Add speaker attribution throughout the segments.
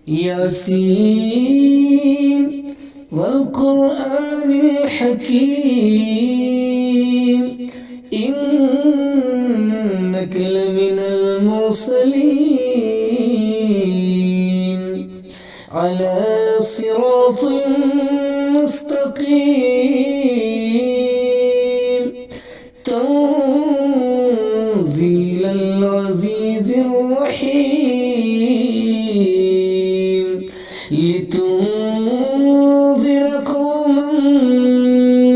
Speaker 1: ياسين والقرآن الحكيم إنك لمن المرسلين على صراط مستقيم تنزيل العزيز الرحيم لتنذر قوما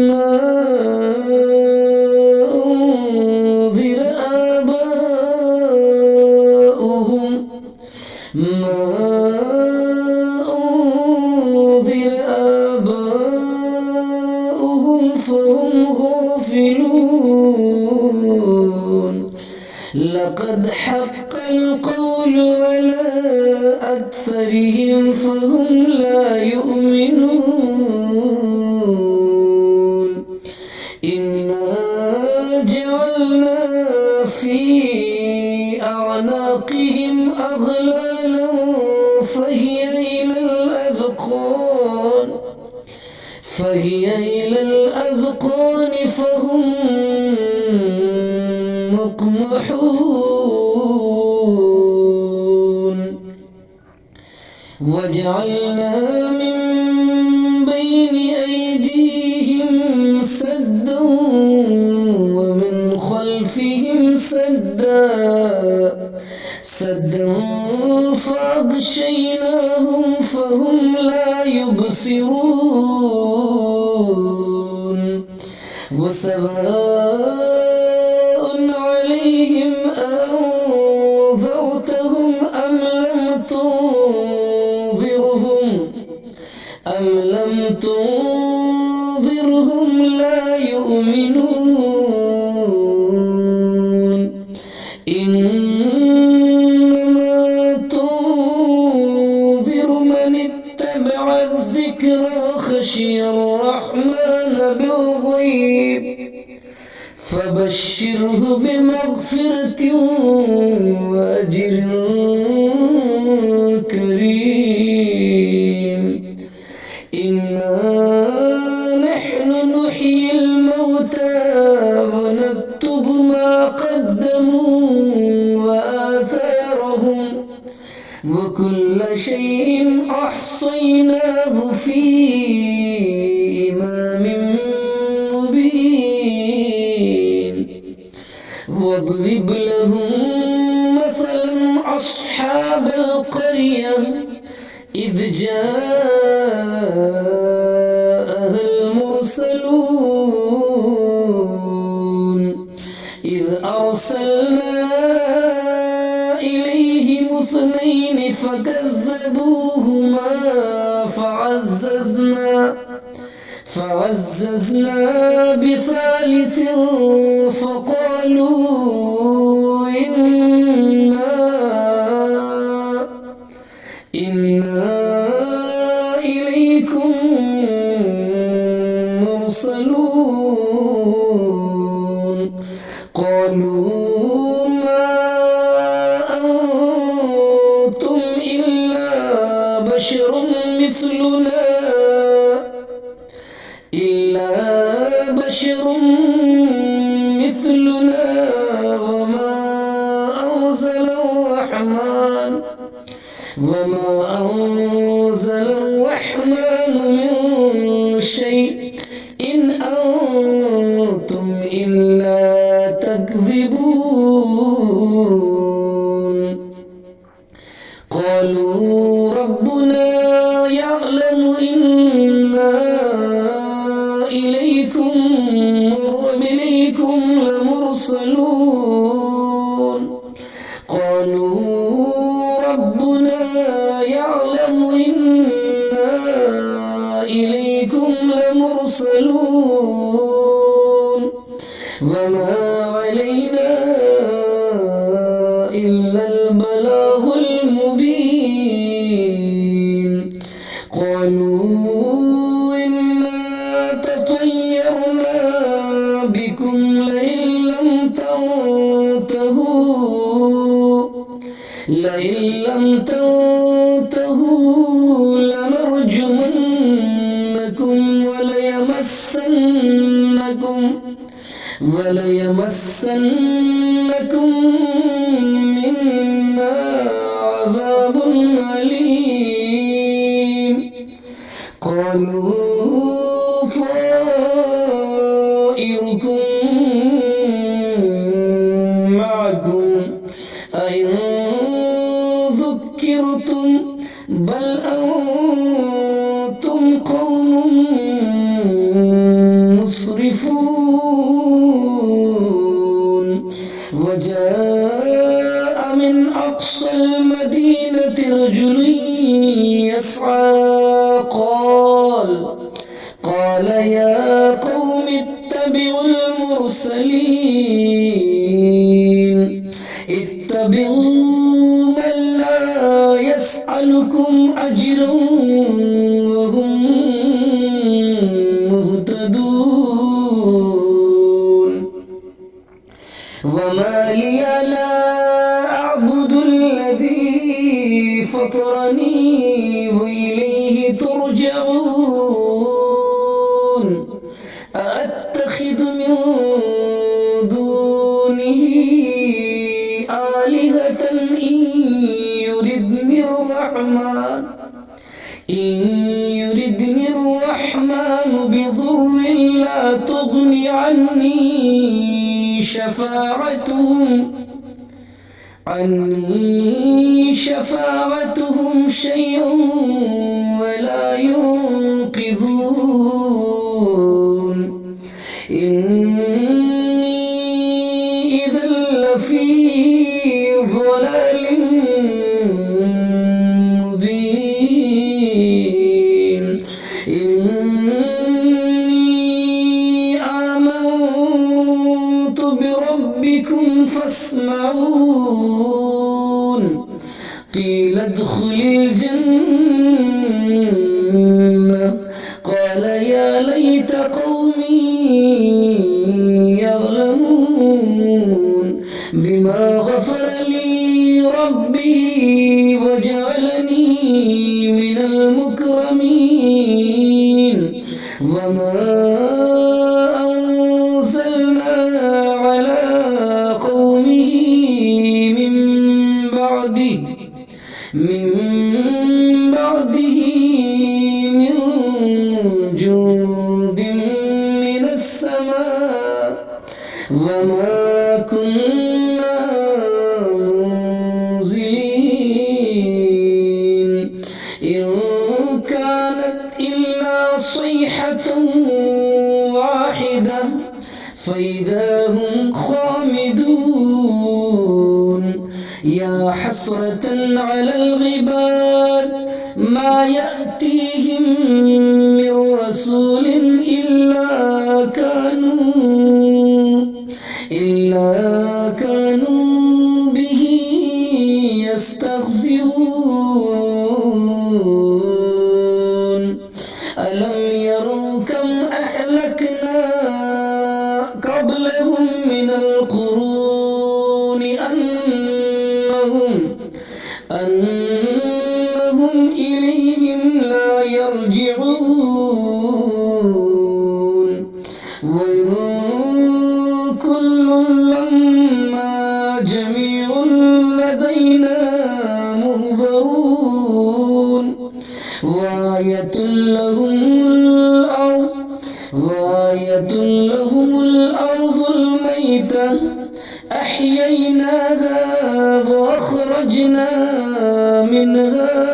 Speaker 1: ما أنذر آباؤهم فهم غافلون لقد حق القول على أكثرهم فهم لا يؤمنون إنا جعلنا في أعناقهم أغلالا فهي إلى الأذقان فهم مقمحون وجعلنا من بين أيديهم سدا ومن خلفهم سدا فأغشيناهم فهم لا يبصرون وسواء عليهم أنذرتهم أم لم تنذرهم لا يؤمنون إنما تنذر من اتبع الذكر خشي الرحمن بالغيب فبشره بمغفرة وأجر كريم إنا نحن نحيي الموتى ونكتب ما قدموا وآثارهم وكل شيء أحصيناه في إمام مبين واضرب لهم مثلا أصحاب القرية إذ جاءها المرسلون إذ أرسلنا إليهم اثنين فكذبوهما فعززنا بثالث فقالوا إنا إليكم مرسلون قالوا ما أنتم إلا بشر مثلنا وما أنزل الرحمن من شيء إن أنتم إلا تكذبون قالوا ربنا يعلم إنا إليكم لمرسلون قالوا ربنا يعلم إنا إليكم لمرسلون وما علينا إلا البلاغ المبين قالوا وليمسنكم منا عذاب أليم قالوا طائركم معكم أئن ذكرتم بل أنتم قوم مسرفون وجاء من أقصى المدينة رجل يسعى قال يا قوم اتبعوا المرسلين اتبعوا من لا يسألكم أجرا وهم مهتدون وما لي لا أعبد الذي فطرني وإليه ترجعون أأتخذ من دونه آلهة إن يردني الرحمن بضر لا تغني عني شفاعتهم شيئا ولا ينقذون إني إذا لفي ضلال مبين إني آمنت بربكم فاسمعون قيل ادخل الجنة قال يا ليت قومي يعلمون بما غفر لي ربي وجعلني من المكرمين وما أنزلنا على قومه من بعده من جند من السماء وما كنا منزلين إن كانت إلا صيحة واحدة فإذا هم خامدون يا حسرة على العباد ما يأتيهم من رسول إلا كانوا به يستهزئون ألم يروا كم أهلكنا قبلهم من القرون أنهم إليهم لا يرجعون وإن كل لما جميع لدينا محضرون وآية لهم الأرض الميتة أحييناها وأخرجنا منها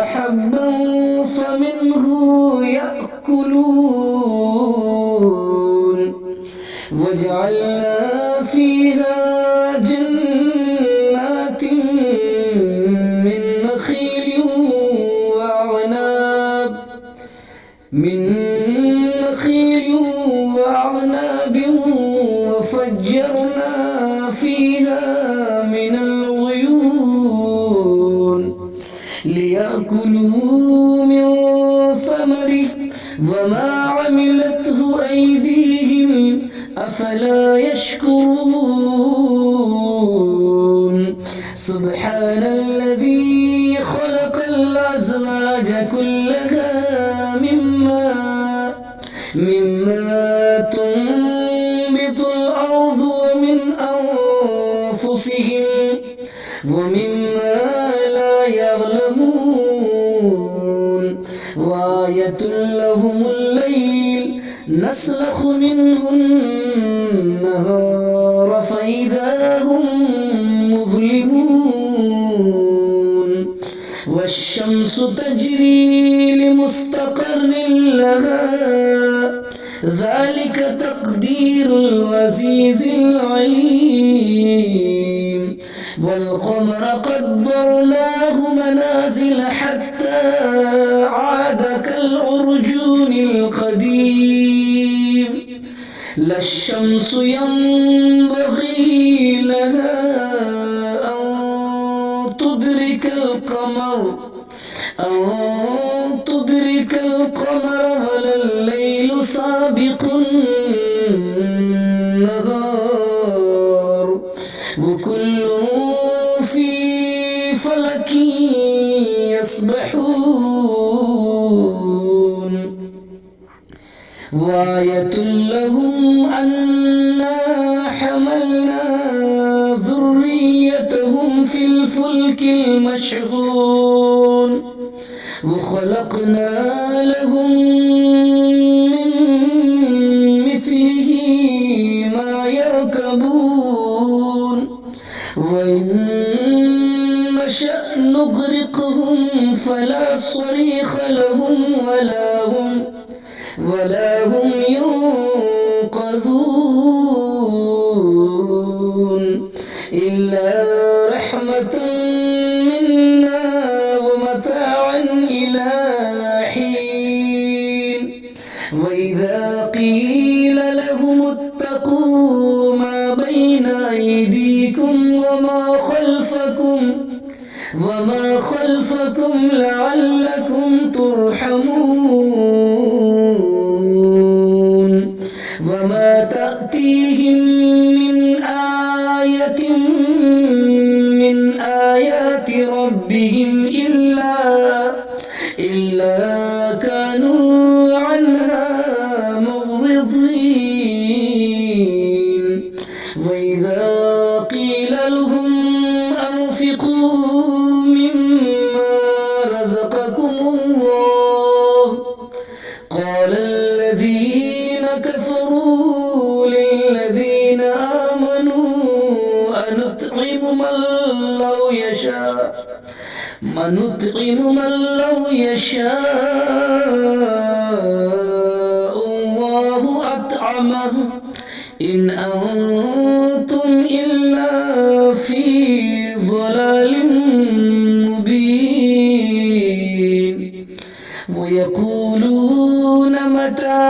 Speaker 1: حبا فمنه يأكلون وجعلنا فيها جنات من نخيل وأعناب وفجرنا فيها من العيون ليأكلوا من ثمره وما عملته أيديهم أفلا يشكرون سبحان الذي مما تنبت الأرض ومن أنفسهم ومما لا يعلمون وآية لهم الليل نسلخ منه النهار فإذا هم مظلمون والشمس تجري لمستقر لها ذلك تقدير العزيز العليم والقمر قدرناه منازل حتى عاد كالعرجون القديم لا الشمس ينبغي لها أن تدرك القمر ولا الليل سابق النهار وكل في فلك يسبحون وآية لهم أنا حملنا ذريتهم في الفلك المشحون وخلقنا لهم من مثله ما يركبون وإن نشأ نغرقهم فلا صريخ لهم ولا هم ينقذون إلا رحمة منا ومتاعا إلى حين وإذا قيل لهم اتقوا ما بين أيديكم وما خلفكم لعلكم ترحمون وما تأتيهم من آية من آيات ربهم إلا كانوا عنها معرضين وإذا قيل لهم أنفقوا مما رزقكم الله قال الذين كفروا للذين آمنوا أنطعم من لو يشاء الله أطعمه إن أنتم إلا في ضلال مبين ويقولون متى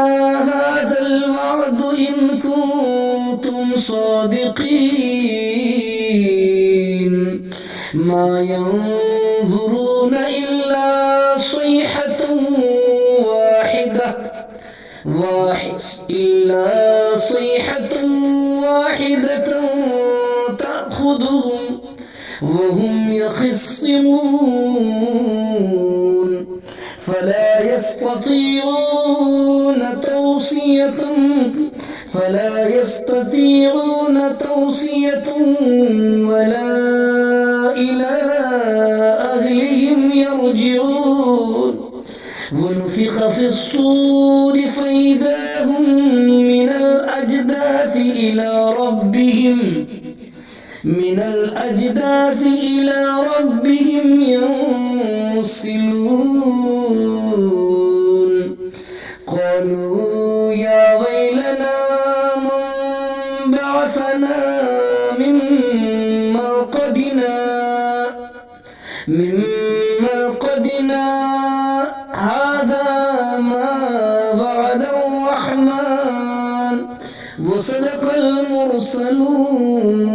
Speaker 1: هذا الوعد إن كنتم صادقين ما ينظرون إلا صيحة واحدة تأخذهم وهم يخصمون فلا يستطيعون توصية ولا إلى أهلهم يرجعون ونفخ في الصور فإذا هم من الأجداث إلى ربهم ينسلون قالوا يا ويلنا من بعثنا من مرقدنا هذا ما وعد الرحمن وصدق المرسلون